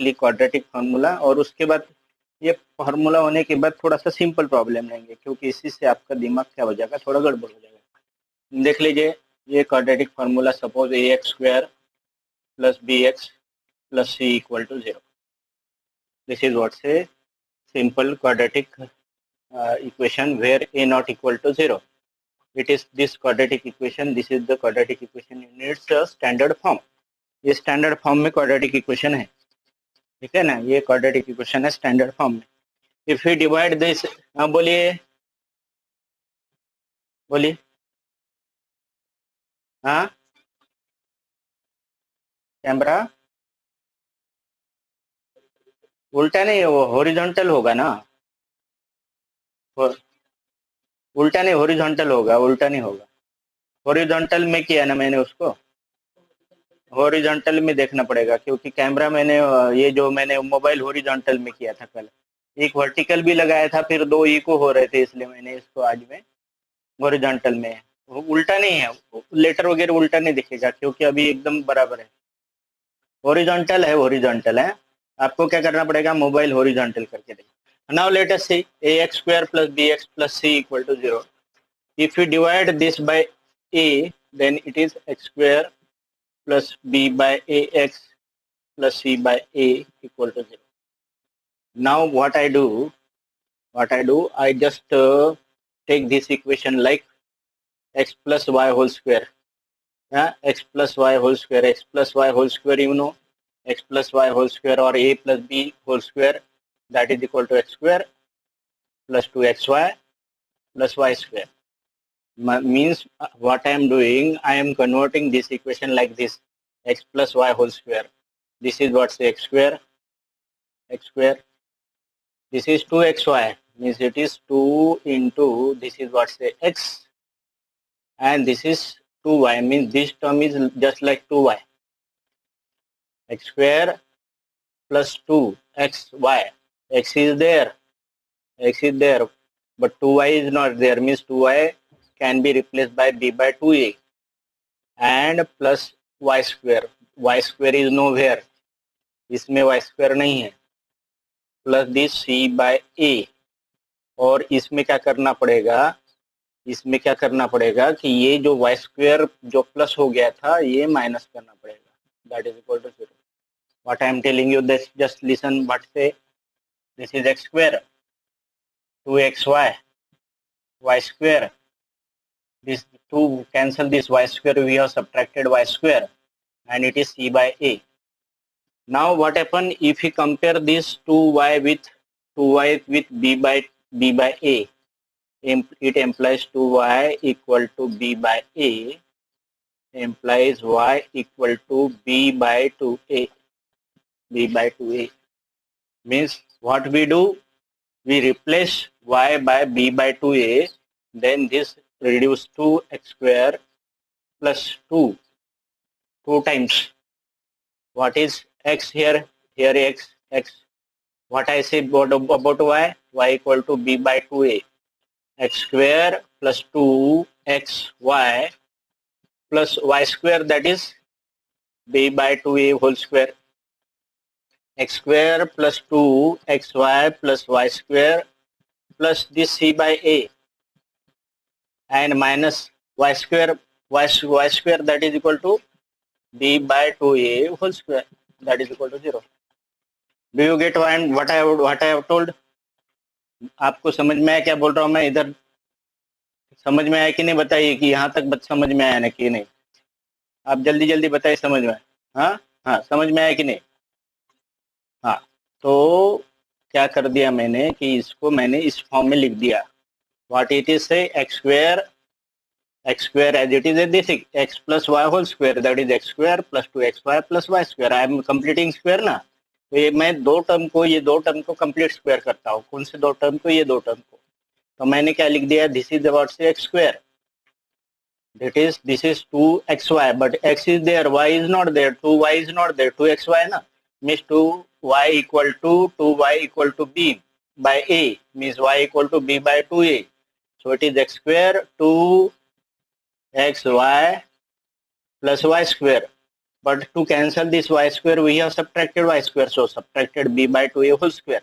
लिख quadratic formula, और उसके बाद ये फार्मूला होने के बाद थोड़ा सा सिंपल प्रॉब्लम लेंगे, क्योंकि इसी से आपका दिमाग क्या हो जाएगा, थोड़ा गड़बड़ हो जाएगा। देख लीजिए, ये quadratic formula, suppose a x square plus b x plus c equal to 0. This is what say simple quadratic equation where a not equal to 0. It is this quadratic equation. This is the quadratic equation in its standard form. ये standard form में quadratic equation है, ठीक है ना, ये quadratic equation है standard form में. If you divide this, हाँ बोलिए बोलिए, हाँ कैमरा उल्टा नहीं, वो हॉरिजॉन्टल होगा ना, उल्टा नहीं, हॉरिजॉन्टल होगा, उल्टा नहीं होगा. हॉरिजॉन्टल में किया ना मैंने उसको, हॉरिजॉन्टल में देखना पड़ेगा, क्योंकि कैमरा मैंने ये जो मैंने मोबाइल हॉरिजॉन्टल में किया था कल, एक वर्टिकल भी लगाया था, फिर दो इको हो रहे थे, इसलिए मैंने इसको आज में हॉरिजॉन्टल में. उल्टा नहीं है, लेटर वगैरह उल्टा नहीं दिखेगा, क्योंकि अभी एकदम बराबर है, हॉरिजॉन्टल है, हॉरिजॉन्टल है. आपको क्या करना पड़ेगा, मोबाइल हॉरिजॉन्टल करके देखो. Now let us see a x square plus b x plus c equal to 0. If you divide this by a, then it is x square plus b by ax plus c by a equal to 0. Now what I do, I just take this equation like x plus y whole square. Yeah, x plus y whole square, x plus y whole square, you know, x plus y whole square or a plus b whole square, that is equal to x square plus 2xy plus y square. Means what I am doing, I am converting this equation like this, x plus y whole square. This is what's x square, x square. This is 2xy, means it is 2 into, this is what's x, and this is 2y, means this term is just like 2y. X square plus 2xy. X is there, but 2y is not there, means 2y can be replaced by b by 2a, and plus y square. Y square is nowhere, इसमें y square नहीं है, plus this c by a. और इसमें क्या करना पड़ेगा, कि ये जो y square जो प्लस हो गया था, ये माइनस करना पड़ेगा, that is equal to 0. What I am telling you, this just listen what say, this is x square, 2xy, y square, this 2 cancel this y square, we have subtracted y square, and it is c by a. Now what happen if we compare this 2y with b by a, it implies 2y equal to b by a, implies y equal to b by 2a. Means what we do, we replace y by b by 2a, then this reduce to x square plus 2 times. What is x here? Here x. What I say about y? Y equal to b by 2a. X square plus 2xy plus y square, that is b by 2a whole square. X square plus 2xy plus y square plus this c by a, and minus y square, that is equal to b by 2a whole square, that is equal to 0. Do you get what I have told? आपको समझ में आया क्या बोल रहा हूँ मैं, इधर समझ में आया कि नहीं, बताइए कि यहाँ तक समझ में आया ना कि नहीं, आप जल्दी बताइए समझ में. हाँ समझ में आया कि नहीं. हाँ, तो क्या कर दिया मैंने कि इसको मैंने इस फॉर्म में लिख दिया. व्हाट इट इज से, x square as it is a this x plus y whole square, that is x square plus 2xy plus y square. I am completing square ना, तो ये मैं ये दो टर्म को कंप्लीट स्क्वायर करता हूँ. कौन से दो टर्म को, ये दो टर्म को. तो मैंने क्या लिख दिया, दिस इज व्हाट से x square, this is 2xy, but x is there, y is not there, 2y is not there, 2xy ना, means 2y equal to b by a, means y equal to b by 2a. So it is x square 2xy plus y square but to cancel this y square we have subtracted y square, so subtracted b by 2a whole square.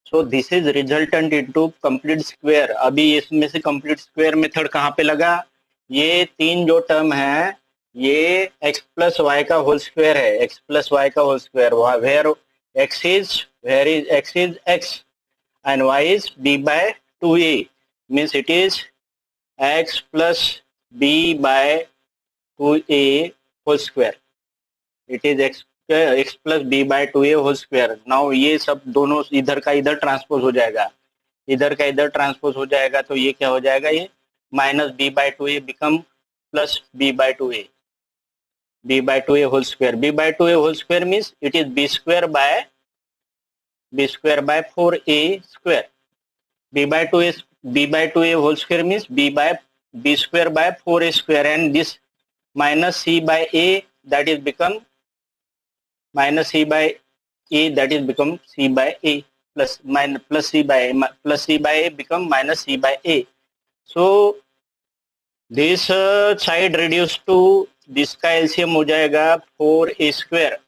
So this is resultant into complete square. अभी इसमें से complete square method कहाँ पे लगा? ये तीन जो term है ये x plus y का होल स्क्वायर है, x plus y का whole square, where x is x and y is b by 2a, means it is x plus b by 2a whole square. It is x plus b by 2a whole square. Now ये सब दोनों इधर का इधर transpose हो जाएगा, इधर का इधर ट्रांसपोज हो जाएगा, तो ये क्या हो जाएगा, ये minus b by 2a become plus b by 2a, b by 2a whole square. b by 2a whole square means it is b square by 4a square. b by 2a whole square means b square by 4a square, and this minus c by a, that is become minus c by a, that is become c by a, plus c by a become minus c by a. So this side reduced to this का LCM हो जाएगा 4a square,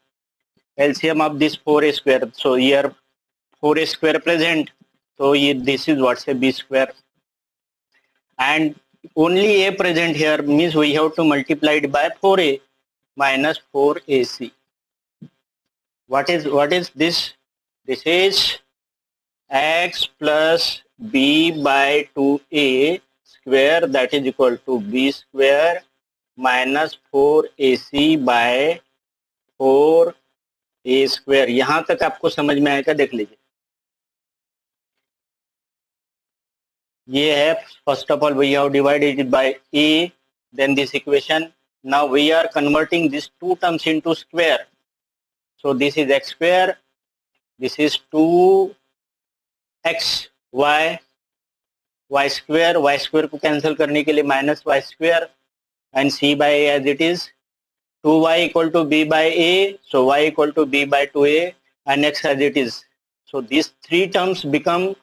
LCM of this 4a square. So here 4a square present, so this is what's a b square, and only a present here means we have to multiply it by 4a minus 4ac. What is this? This is x plus b by 2a square, that is equal to b square minus 4ac by 4a square. यहां तक आपको समझ में आएगा, देख लीजिए. ये है, first of all we have divided it by a, then this equation. Now we are converting these two terms into square. So this is x square, this is 2x y square, y square को cancel करने के लिए minus y square, and c by a as it is. 2y equal to b by a, so y equal to b by 2a, and x as it is. So these three terms become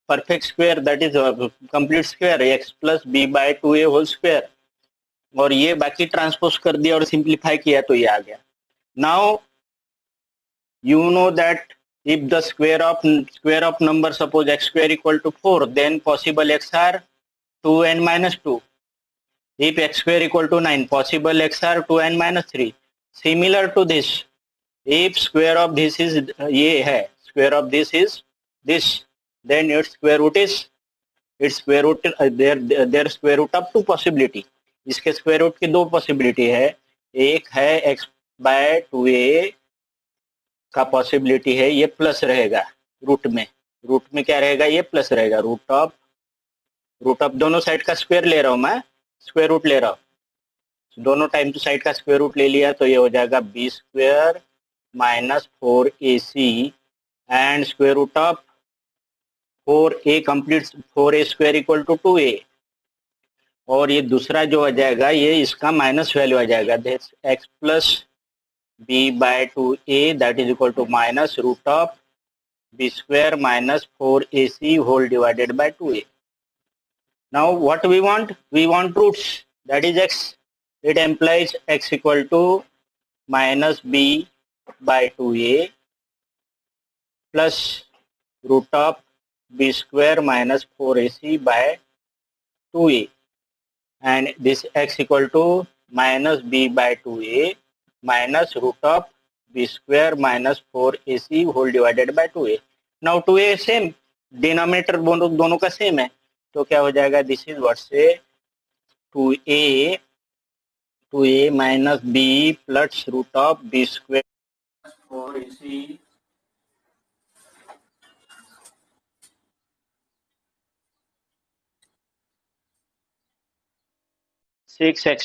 perfect square, that is a complete square, x plus b by 2a whole square. और ये बाकी transpose कर दिया और simplify किया तो ये आ गया. Now you know that if the square of number, suppose x square equal to 4, then possible x are 2n minus 2. If x square equal to 9, possible x are 2n minus 3. Similar to this, if square of this is ये है, square of this is this, then its square root is their square root of two possibility. इसके square root की दो possibility है, एक है x by 2a का possibility है, ये प्लस रहेगा रूट में क्या रहेगा, ये प्लस रहेगा, रूट ऑफ दोनों साइड का स्क्वायर ले रहा हूं मैं, स्क्वायर रूट ले रहा हूं, दोनों टाइम टू साइड का स्क्वायर रूट ले लिया, तो ये हो जाएगा b square minus 4ac and square root of 4a complete 4a square equal to 2a, और ये दूसरा जो आ जाएगा ये इसका माइनस वैल्यू आ जाएगा, x plus b by 2a, that is equal to minus root of b square minus 4ac whole divided by 2a. Now what we want? We want roots, that is x. It implies x equal to minus b by 2a plus root of b square minus 4ac by 2a, and this x equal to minus b by 2a minus root of b square minus 4ac whole divided by 2a. Now 2a same, denominator दोनों का same है, तो क्या हो जाएगा, this is what से 2a minus b plus root of b square 4ac 6x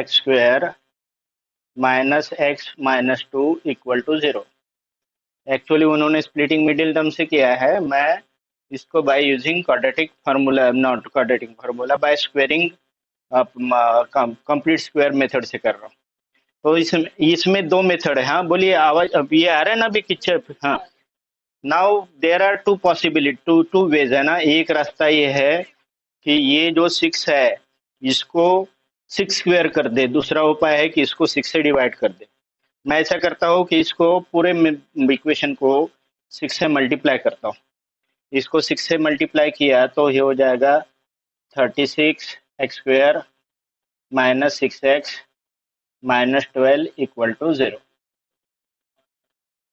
square minus x minus 2 equal to 0. Actually उन्होंने splitting middle term से किया है, मैं इसको by using quadratic formula, not quadratic formula, by squaring complete square method से कर रहा हूँ. तो इसमें दो मेथड है. हाँ बोलिए, आवाज अब ये आ रहा है ना अभी किच्चे? हाँ. Now there are two possibility, two ways है ना. एक रास्ता ये है कि ये जो 6 है इसको 6 स्क्वायर कर दे। दूसरा उपाय है कि इसको 6 से डिवाइड कर दे। मैं ऐसा करता हूँ कि इसको पूरे इक्वेशन को 6 से मल्टीप्लाई करता हूँ। इसको 6 से मल्टीप्लाई किया तो ये हो जाएगा 36x² minus 6x minus 12 equal to 0।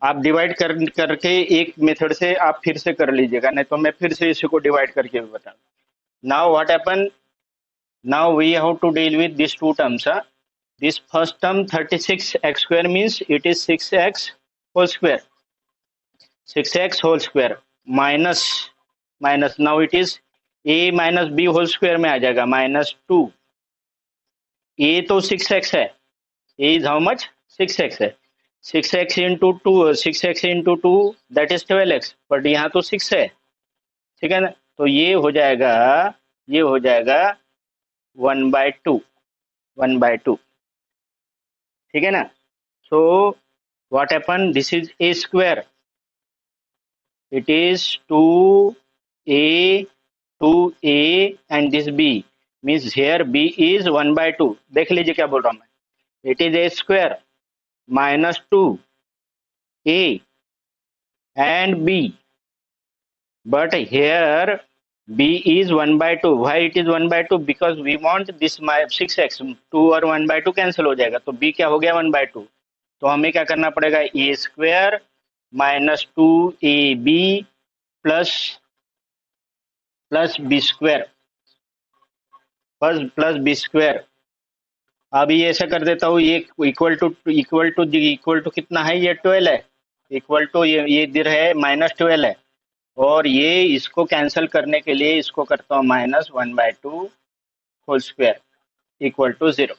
आप डिवाइड करके एक मेथड से आप फिर से कर लीजिएगा, नहीं तो मैं फिर से इसी को डिवाइड करके भी बता। Now what happen, now we have to deal with this two terms. This first term 36x² means it is 6x whole square, 6x whole square minus now it is a minus b whole square में आ जाएगा -2। a तो 6x है, a is how much, 6x है। 6x into 2, 6x into 2 that is 12x, but यहाँ तो 6 है, ठीक है ना। तो ये हो जाएगा 1/2, 1/2, ठीक है ना। सो what happened, this is a square, it is 2a and this b means here b is 1/2। देख लीजिए क्या बोल रहा हूं मैं, it is a square minus 2a and b, but here b is 1/2। why it is 1/2, because we want this 6x, 2 और 1/2 cancel हो जाएगा, तो b क्या हो गया 1/2। तो हमें क्या करना पड़ेगा, a square minus 2ab plus b square, plus b square. अभी ऐसा कर देता हूँ, ये इक्वल टू कितना है, ये 12 है, इक्वल टू ये इधर है -12 है, और ये इसको कैंसिल करने के लिए इसको करता हूँ -1/2 whole square equal to 0।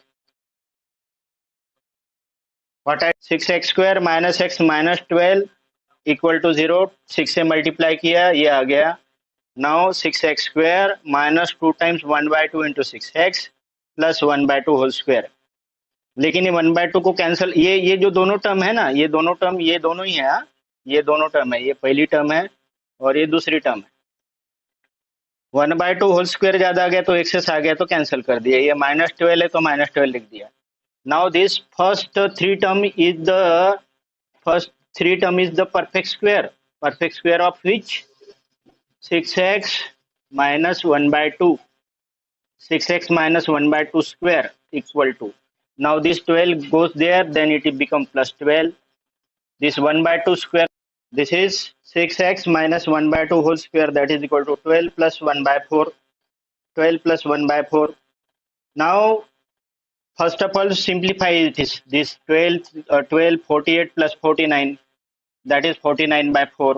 What है 6x² minus x minus 12 equal to 0। 6 से मल्टीप्लाई किया, ये आ गया। Now 6x² minus 2 times 1/2 into 6x plus 1/2 whole square. लेकिन ये 1/2 को कैंसिल, ये जो दोनों टर्म है ना, ये दोनों टर्म ये दोनों ही है, हाँ? ये दोनों टर्म है, ये पहली टर्म है और ये दूसरी टर्म है। 1/2 होल स्क्वायर ज्यादा आ गया तो एक्सेस आ गया तो कैंसिल कर दिया। ये -12 है तो -12 लिख दिया। Now this first three term is the perfect square of which 6x minus 1/2, 6x minus 1/2 square equal to, now this 12 goes there, then it will become plus 12. This 1/2 square, this is 6x minus 1/2 whole square, that is equal to 12 plus 1/4, 12 plus 1/4. Now first of all simplify this 12 48 plus 49, that is 49/4.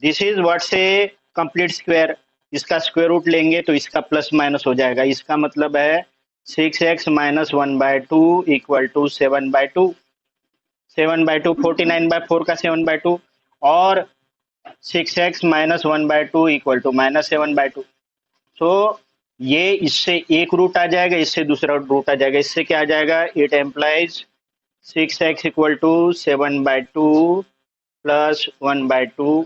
This is what से complete square. इसका square root लेंगे तो इसका plus minus हो जाएगा। इसका मतलब है 6x minus 1/2 इक्वल टू 7/2, 7/2 49/4 का 7/2, और 6x minus 1/2 इक्वल टू -7/2। तो ये इससे एक रूट आ जाएगा, इससे दूसरा रूट आ जाएगा। इससे क्या आ जाएगा, it implies 6x equal to 7/2 plus 1/2